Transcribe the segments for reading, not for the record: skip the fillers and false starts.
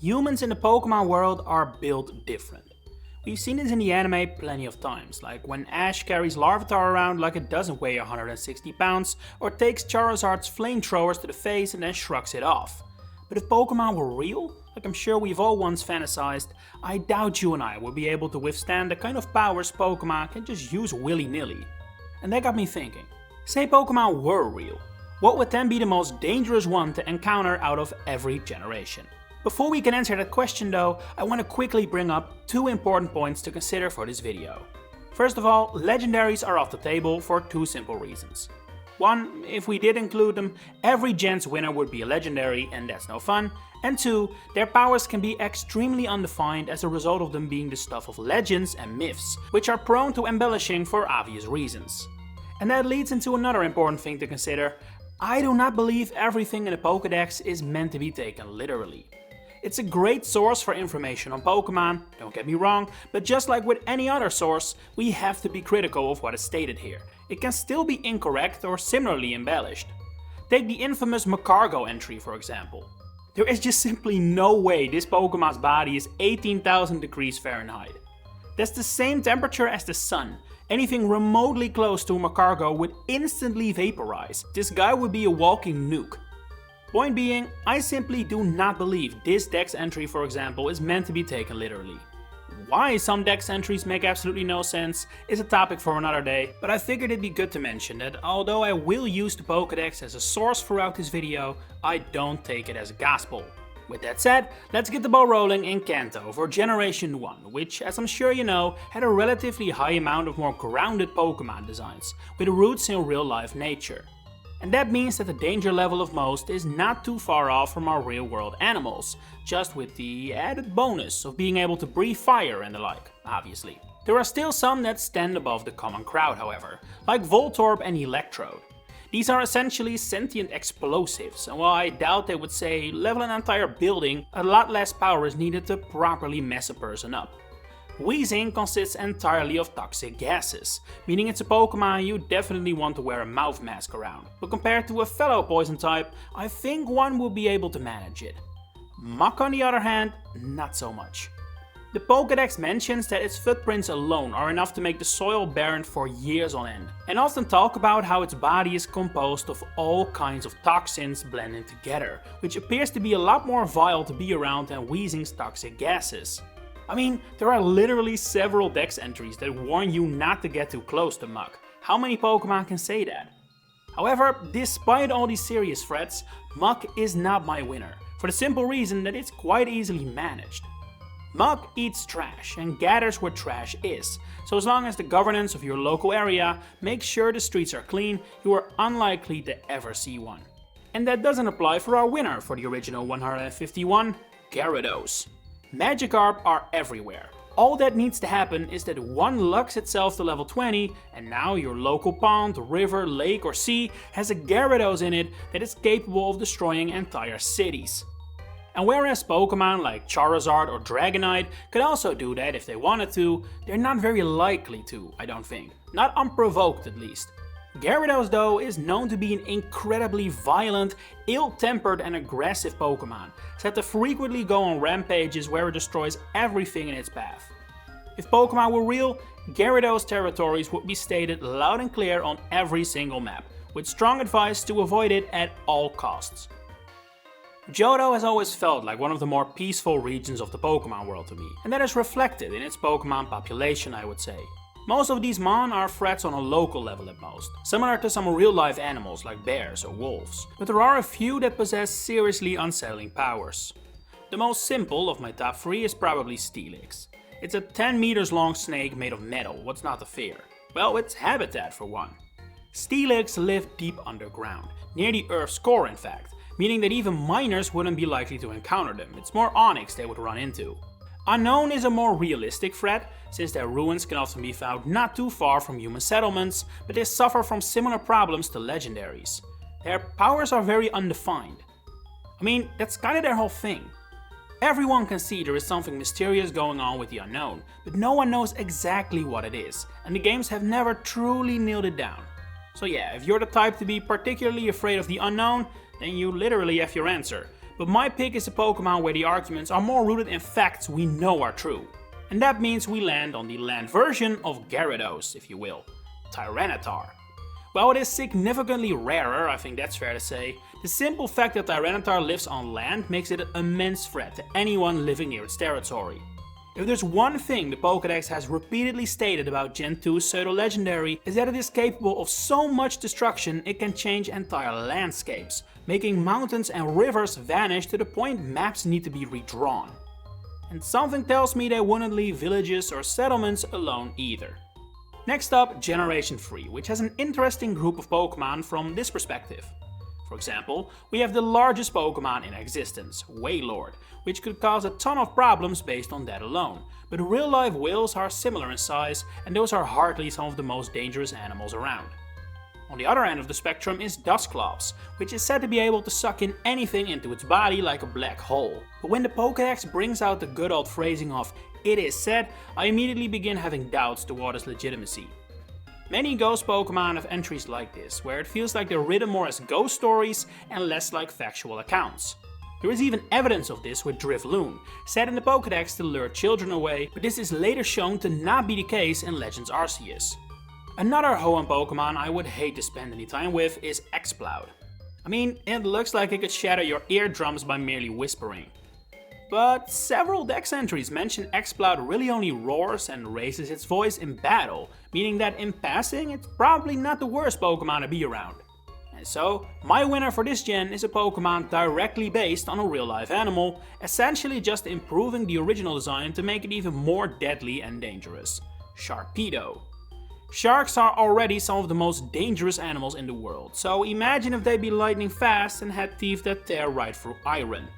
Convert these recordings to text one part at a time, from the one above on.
Humans in the Pokémon world are built different. We've seen this in the anime plenty of times, like when Ash carries Larvitar around like it doesn't weigh 160 pounds, or takes Charizard's flamethrowers to the face and then shrugs it off. But if Pokémon were real, like I'm sure we've all once fantasized, I doubt you and I would be able to withstand the kind of powers Pokémon can just use willy-nilly. And that got me thinking, say Pokémon were real, what would then be the most dangerous one to encounter out of every generation? Before we can answer that question though, I want to quickly bring up two important points to consider for this video. First of all, legendaries are off the table for two simple reasons. One, if we did include them, every gen's winner would be a legendary and that's no fun. And two, their powers can be extremely undefined as a result of them being the stuff of legends and myths, which are prone to embellishing for obvious reasons. And that leads into another important thing to consider. I do not believe everything in the Pokédex is meant to be taken literally. It's a great source for information on Pokémon, don't get me wrong, but just like with any other source, we have to be critical of what is stated here. It can still be incorrect or similarly embellished. Take the infamous Macargo entry for example. There is just simply no way this Pokémon's body is 18,000 degrees Fahrenheit. That's the same temperature as the sun. Anything remotely close to a Macargo would instantly vaporize. This guy would be a walking nuke. Point being, I simply do not believe this dex entry for example is meant to be taken literally. Why some dex entries make absolutely no sense is a topic for another day, but I figured it'd be good to mention that although I will use the Pokédex as a source throughout this video, I don't take it as gospel. With that said, let's get the ball rolling in Kanto for Generation 1, which, as I'm sure you know, had a relatively high amount of more grounded Pokémon designs, with roots in real-life nature. And that means that the danger level of most is not too far off from our real-world animals, just with the added bonus of being able to breathe fire and the like, obviously. There are still some that stand above the common crowd, however, like Voltorb and Electrode. These are essentially sentient explosives, and while I doubt they would say level an entire building, a lot less power is needed to properly mess a person up. Wheezing consists entirely of toxic gases, meaning it's a Pokémon you definitely want to wear a mouth mask around, but compared to a fellow poison type, I think one will be able to manage it. Muk on the other hand, not so much. The Pokédex mentions that its footprints alone are enough to make the soil barren for years on end, and often talk about how its body is composed of all kinds of toxins blended together, which appears to be a lot more vile to be around than Weezing's toxic gases. I mean, there are literally several dex entries that warn you not to get too close to Muk. How many Pokémon can say that? However, despite all these serious threats, Muk is not my winner, for the simple reason that it's quite easily managed. Muk eats trash and gathers where trash is, so as long as the governance of your local area makes sure the streets are clean, you are unlikely to ever see one. And that doesn't apply for our winner for the original 151, Gyarados. Magikarp are everywhere. All that needs to happen is that one lucks itself to level 20 and now your local pond, river, lake or sea has a Gyarados in it that is capable of destroying entire cities. And whereas Pokémon like Charizard or Dragonite could also do that if they wanted to, they're not very likely to, I don't think. Not unprovoked at least. Gyarados though is known to be an incredibly violent, ill-tempered and aggressive Pokémon, said to frequently go on rampages where it destroys everything in its path. If Pokémon were real, Gyarados territories would be stated loud and clear on every single map, with strong advice to avoid it at all costs. Johto has always felt like one of the more peaceful regions of the Pokémon world to me, and that is reflected in its Pokémon population, I would say. Most of these Mon are threats on a local level at most, similar to some real-life animals like bears or wolves, but there are a few that possess seriously unsettling powers. The most simple of my top 3 is probably Steelix. It's a 10 meters long snake made of metal, what's not to fear? Well, it's habitat for one. Steelix live deep underground, near the Earth's core in fact, meaning that even miners wouldn't be likely to encounter them, it's more Onyx they would run into. Unknown is a more realistic threat, since their ruins can often be found not too far from human settlements, but they suffer from similar problems to legendaries. Their powers are very undefined. I mean, that's kinda their whole thing. Everyone can see there is something mysterious going on with the unknown, but no one knows exactly what it is, and the games have never truly nailed it down. So yeah, if you're the type to be particularly afraid of the unknown, then you literally have your answer. but my pick is a Pokemon where the arguments are more rooted in facts we know are true. And that means we land on the land version of Gyarados, if you will, Tyranitar. While it is significantly rarer, I think that's fair to say, the simple fact that Tyranitar lives on land makes it an immense threat to anyone living near its territory. If there's one thing the Pokédex has repeatedly stated about Gen 2's pseudo-legendary, is that it is capable of so much destruction it can change entire landscapes, making mountains and rivers vanish to the point maps need to be redrawn. And something tells me they wouldn't leave villages or settlements alone either. Next up, Generation 3, which has an interesting group of Pokemon from this perspective. For example, we have the largest Pokemon in existence, Wailord, which could cause a ton of problems based on that alone, but real-life whales are similar in size, and those are hardly some of the most dangerous animals around. On the other end of the spectrum is Dusclops, which is said to be able to suck in anything into its body like a black hole. But when the Pokédex brings out the good old phrasing of "it is said," I immediately begin having doubts toward its legitimacy. Many ghost Pokemon have entries like this, where it feels like they're written more as ghost stories and less like factual accounts. There is even evidence of this with Drifloon, set in the Pokédex to lure children away, but this is later shown to not be the case in Legends Arceus. Another Hoenn Pokemon I would hate to spend any time with is Exploud. I mean, it looks like it could shatter your eardrums by merely whispering. But several Dex entries mention Exploud really only roars and raises its voice in battle, meaning that in passing it's probably not the worst Pokemon to be around. And so, my winner for this gen is a Pokemon directly based on a real life animal, essentially just improving the original design to make it even more deadly and dangerous. Sharpedo. Sharks are already some of the most dangerous animals in the world, so imagine if they be lightning fast and had teeth that tear right through iron.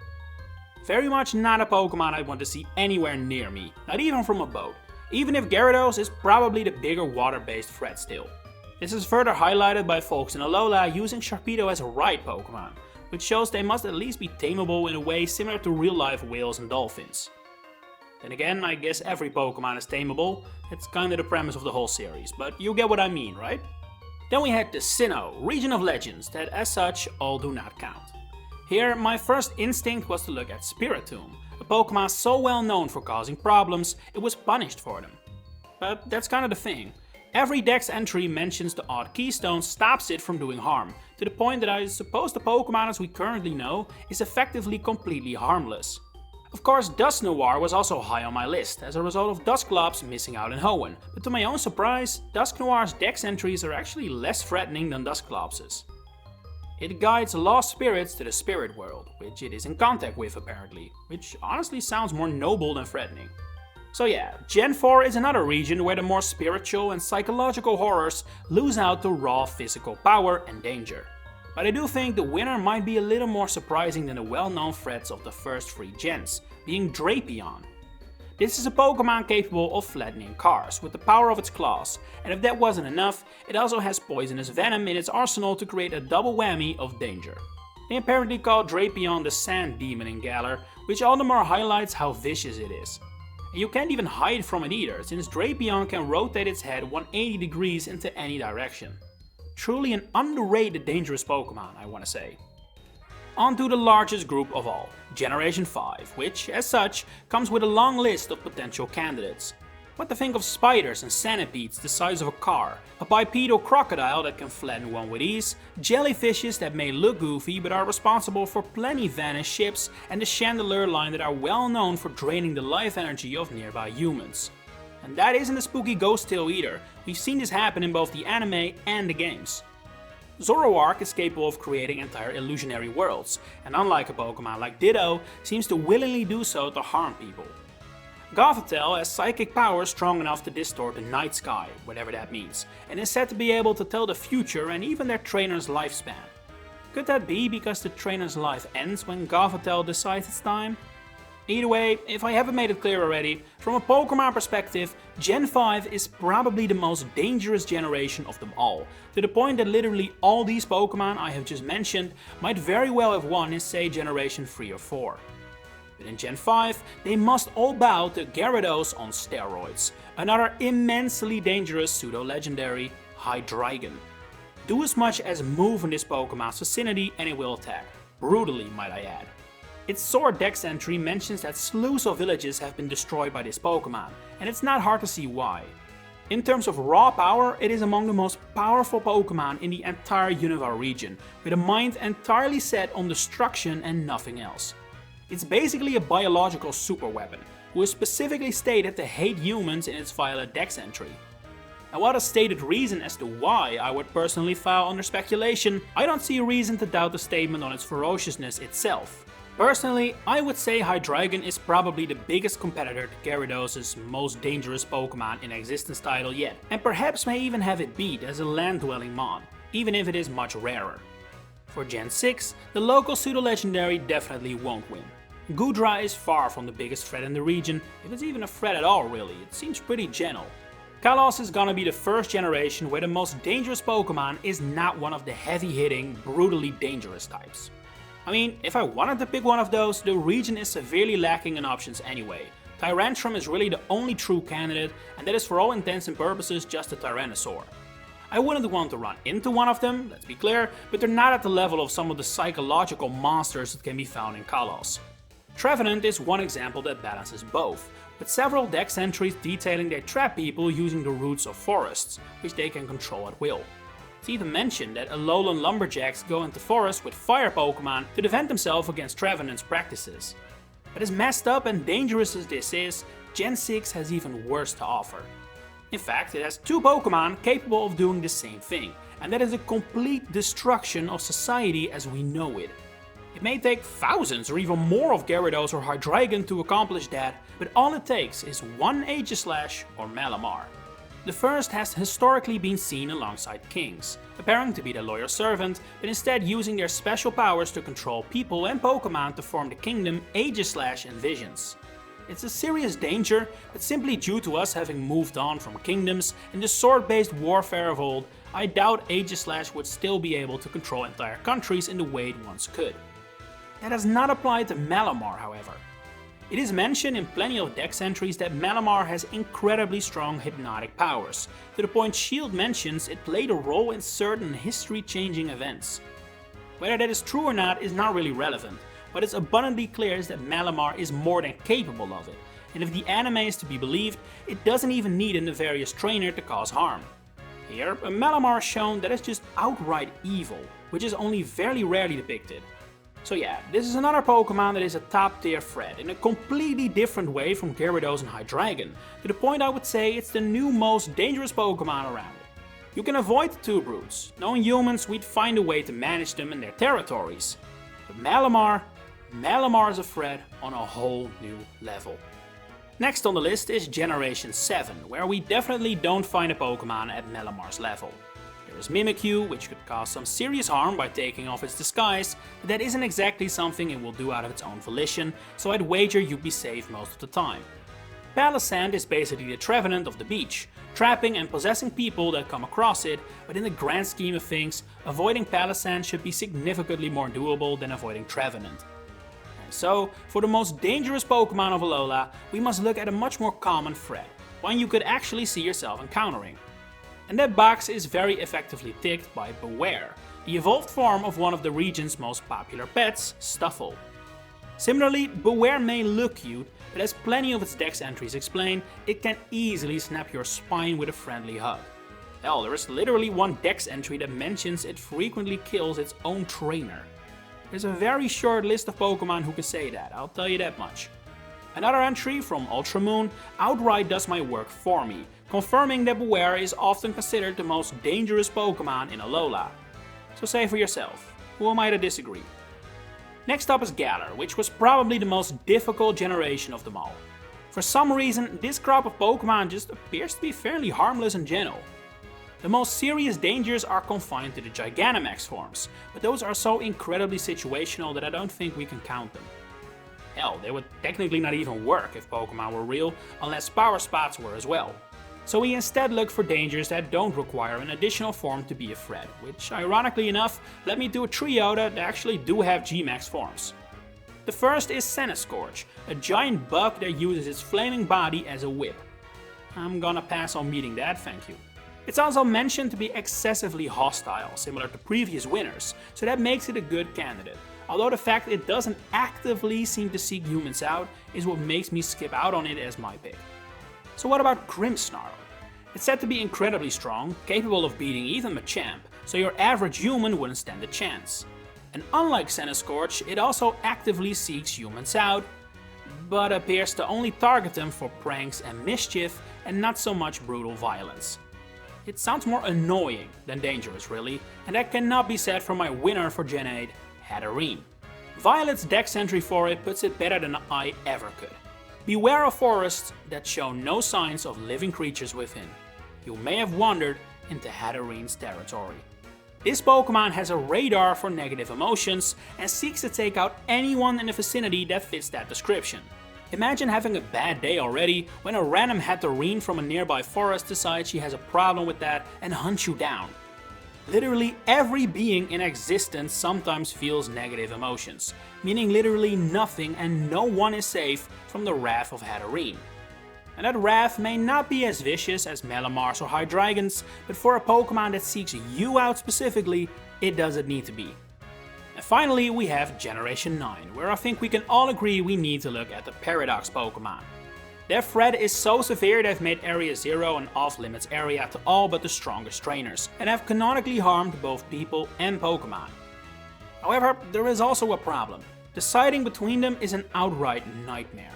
Very much not a Pokemon I'd want to see anywhere near me, not even from a boat, even if Gyarados is probably the bigger water-based threat still. This is further highlighted by folks in Alola using Sharpedo as a ride Pokemon, which shows they must at least be tameable in a way similar to real-life whales and dolphins. Then again, I guess every Pokemon is tameable, that's kinda the premise of the whole series, but you get what I mean, right? Then we had the Sinnoh, Region of Legends, that as such all do not count. Here, my first instinct was to look at Spiritomb, a Pokemon so well known for causing problems, it was punished for them. But that's kinda the thing. Every Dex entry mentions the odd keystone stops it from doing harm, to the point that I suppose the Pokemon as we currently know is effectively completely harmless. Of course, Dusknoir was also high on my list, as a result of Dusclops missing out in Hoenn, but to my own surprise, Dusknoir's Dex entries are actually less threatening than Dusclops's. It guides lost spirits to the spirit world, which it is in contact with apparently, which honestly sounds more noble than threatening. So yeah, Gen 4 is another region where the more spiritual and psychological horrors lose out to raw physical power and danger. But I do think the winner might be a little more surprising than the well-known threats of the first 3 gens, being Drapion. This is a Pokemon capable of flattening cars with the power of its claws, and if that wasn't enough, it also has poisonous venom in its arsenal to create a double whammy of danger. They apparently call Drapion the Sand Demon in Galar, which all the more highlights how vicious it is. And you can't even hide from it either, since Drapion can rotate its head 180 degrees into any direction. Truly an underrated dangerous Pokemon, I wanna say. On to the largest group of all, Generation 5, which, as such, comes with a long list of potential candidates. What to think of spiders and centipedes the size of a car, a bipedal crocodile that can flatten one with ease, jellyfishes that may look goofy but are responsible for plenty vanished ships, and the Chandelier line that are well known for draining the life energy of nearby humans. And that isn't a spooky ghost tale either, we've seen this happen in both the anime and the games. Zoroark is capable of creating entire illusionary worlds, and unlike a Pokemon like Ditto, seems to willingly do so to harm people. Gothitelle has psychic powers strong enough to distort the night sky, whatever that means, and is said to be able to tell the future and even their trainer's lifespan. Could that be because the trainer's life ends when Gothitelle decides it's time? Either way, if I haven't made it clear already, from a Pokemon perspective, Gen 5 is probably the most dangerous generation of them all, to the point that literally all these Pokemon I have just mentioned might very well have won in say Generation 3 or 4. But in Gen 5, they must all bow to Gyarados on steroids, another immensely dangerous pseudo-legendary, Hydreigon. Do as much as move in this Pokemon's vicinity and it will attack, brutally might I add. Its Sword Dex entry mentions that slews of villages have been destroyed by this Pokemon, and it's not hard to see why. In terms of raw power, it is among the most powerful Pokemon in the entire Unova region, with a mind entirely set on destruction and nothing else. It's basically a biological super weapon, who is specifically stated to hate humans in its Violet Dex entry. And while a stated reason as to why I would personally file under speculation, I don't see a reason to doubt the statement on its ferociousness itself. Personally, I would say Hydreigon is probably the biggest competitor to Gyarados' most dangerous Pokemon in existence title yet, and perhaps may even have it beat as a land-dwelling Mon, even if it is much rarer. For Gen 6, the local pseudo-legendary definitely won't win. Goodra is far from the biggest threat in the region, if it's even a threat at all really, it seems pretty gentle. Kalos is gonna be the first generation where the most dangerous Pokemon is not one of the heavy-hitting, brutally dangerous types. I mean, if I wanted to pick one of those, the region is severely lacking in options anyway. Tyrantrum is really the only true candidate, and that is for all intents and purposes just a Tyrannosaur. I wouldn't want to run into one of them, let's be clear, but they're not at the level of some of the psychological monsters that can be found in Kalos. Trevenant is one example that balances both, with several dex entries detailing they trap people using the roots of forests, which they can control at will. It's even mentioned that Alolan lumberjacks go into forests with fire Pokemon to defend themselves against Trevenant's practices. But as messed up and dangerous as this is, Gen 6 has even worse to offer. In fact, it has two Pokemon capable of doing the same thing, and that is the complete destruction of society as we know it. It may take thousands or even more of Gyarados or Hydreigon to accomplish that, but all it takes is one Aegislash or Malamar. The first has historically been seen alongside kings, appearing to be the loyal servant, but instead using their special powers to control people and Pokemon to form the kingdom Aegislash envisions. It's a serious danger, but simply due to us having moved on from kingdoms and the sword-based warfare of old, I doubt Aegislash would still be able to control entire countries in the way it once could. That does not apply to Malamar, however. It is mentioned in plenty of dex entries that Malamar has incredibly strong hypnotic powers, to the point Shield mentions it played a role in certain history-changing events. Whether that is true or not is not really relevant, but it's abundantly clear that Malamar is more than capable of it, and if the anime is to be believed, it doesn't even need a nefarious trainer to cause harm. Here, Malamar is shown that it's just outright evil, which is only very rarely depicted. So yeah, this is another Pokemon that is a top tier threat in a completely different way from Gyarados and Hydreigon, to the point I would say it's the new most dangerous Pokemon around. You can avoid the two brutes. Knowing humans, we'd find a way to manage them in their territories. But Malamar is a threat on a whole new level. Next on the list is Generation 7, where we definitely don't find a Pokemon at Malamar's level. There is Mimikyu, which could cause some serious harm by taking off its disguise, but that isn't exactly something it will do out of its own volition, so I'd wager you'd be safe most of the time. Palisand is basically the Trevenant of the beach, trapping and possessing people that come across it, but in the grand scheme of things, avoiding Palisand should be significantly more doable than avoiding Trevenant. And so, for the most dangerous Pokemon of Alola, we must look at a much more common threat, one you could actually see yourself encountering. And that box is very effectively ticked by Beware, the evolved form of one of the region's most popular pets, Stuffle. Similarly, Beware may look cute, but as plenty of its dex entries explain, it can easily snap your spine with a friendly hug. Hell, there is literally one dex entry that mentions it frequently kills its own trainer. There's a very short list of Pokemon who can say that, I'll tell you that much. Another entry from Ultramoon outright does my work for me, confirming that Beware is often considered the most dangerous Pokemon in Alola. So say for yourself, who am I to disagree? Next up is Galar, which was probably the most difficult generation of them all. For some reason, this crop of Pokemon just appears to be fairly harmless and gentle. The most serious dangers are confined to the Gigantamax forms, but those are so incredibly situational that I don't think we can count them. Hell, they would technically not even work if Pokemon were real, unless Power Spots were as well. So we instead look for dangers that don't require an additional form to be a threat, which ironically enough led me to a trio that actually do have G-Max forms. The first is Centiskorch, a giant bug that uses its flaming body as a whip. I'm gonna pass on meeting that, thank you. It's also mentioned to be excessively hostile, similar to previous winners, so that makes it a good candidate, although the fact it doesn't actively seem to seek humans out is what makes me skip out on it as my pick. So what about Grimmsnarl? It's said to be incredibly strong, capable of beating even Machamp, so your average human wouldn't stand a chance. And unlike Centiskorch, it also actively seeks humans out, but appears to only target them for pranks and mischief and not so much brutal violence. It sounds more annoying than dangerous really, and that cannot be said for my winner for Gen 8, Hatterene. Violet's dex entry for it puts it better than I ever could. Beware of forests that show no signs of living creatures within. You may have wandered into Hatterene's territory. This Pokemon has a radar for negative emotions and seeks to take out anyone in the vicinity that fits that description. Imagine having a bad day already when a random Hatterene from a nearby forest decides she has a problem with that and hunts you down. Literally every being in existence sometimes feels negative emotions, meaning literally nothing and no one is safe from the wrath of Hatterene. And that wrath may not be as vicious as Malamars or Hydreigons, but for a Pokemon that seeks you out specifically, it doesn't need to be. And finally we have Generation 9, where I think we can all agree we need to look at the Paradox Pokemon. Their threat is so severe they've made Area 0 an off-limits area to all but the strongest trainers, and have canonically harmed both people and Pokemon. However, there is also a problem. Deciding between them is an outright nightmare.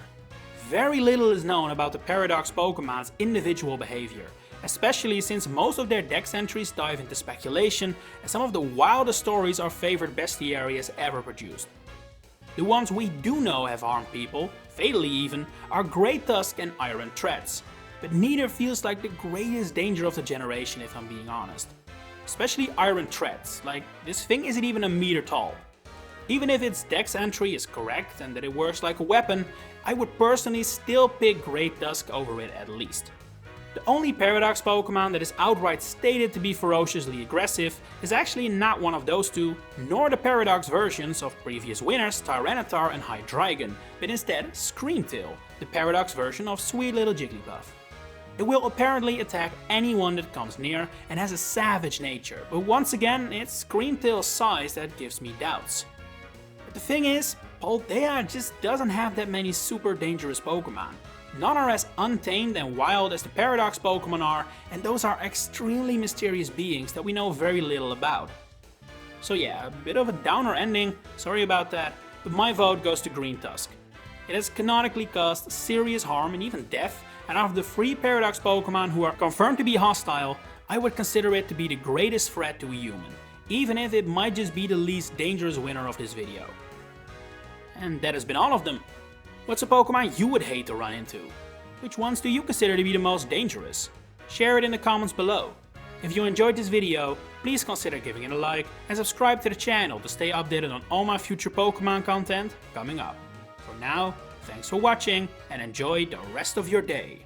Very little is known about the Paradox Pokemon's individual behavior, especially since most of their dex entries dive into speculation and some of the wildest stories our favorite bestiary has ever produced. The ones we do know have harmed people, fatally even, are Great Tusk and Iron Treads, but neither feels like the greatest danger of the generation if I'm being honest. Especially Iron Treads, like this thing isn't even a meter tall. Even if its dex entry is correct and that it works like a weapon, I would personally still pick Great Tusk over it at least. The only Paradox Pokemon that is outright stated to be ferociously aggressive is actually not one of those two, nor the Paradox versions of previous winners Tyranitar and Hydreigon, but instead Screamtail, the Paradox version of sweet little Jigglypuff. It will apparently attack anyone that comes near and has a savage nature, but once again it's Screamtail's size that gives me doubts. But the thing is, Paldea just doesn't have that many super dangerous Pokemon. None are as untamed and wild as the Paradox Pokemon are, and those are extremely mysterious beings that we know very little about. So yeah, a bit of a downer ending, sorry about that, but my vote goes to Green Tusk. It has canonically caused serious harm and even death, and out of the 3 Paradox Pokemon who are confirmed to be hostile, I would consider it to be the greatest threat to a human, even if it might just be the least dangerous winner of this video. And that has been all of them. What's a Pokemon you would hate to run into? Which ones do you consider to be the most dangerous? Share it in the comments below. If you enjoyed this video, please consider giving it a like and subscribe to the channel to stay updated on all my future Pokemon content coming up. For now, thanks for watching and enjoy the rest of your day.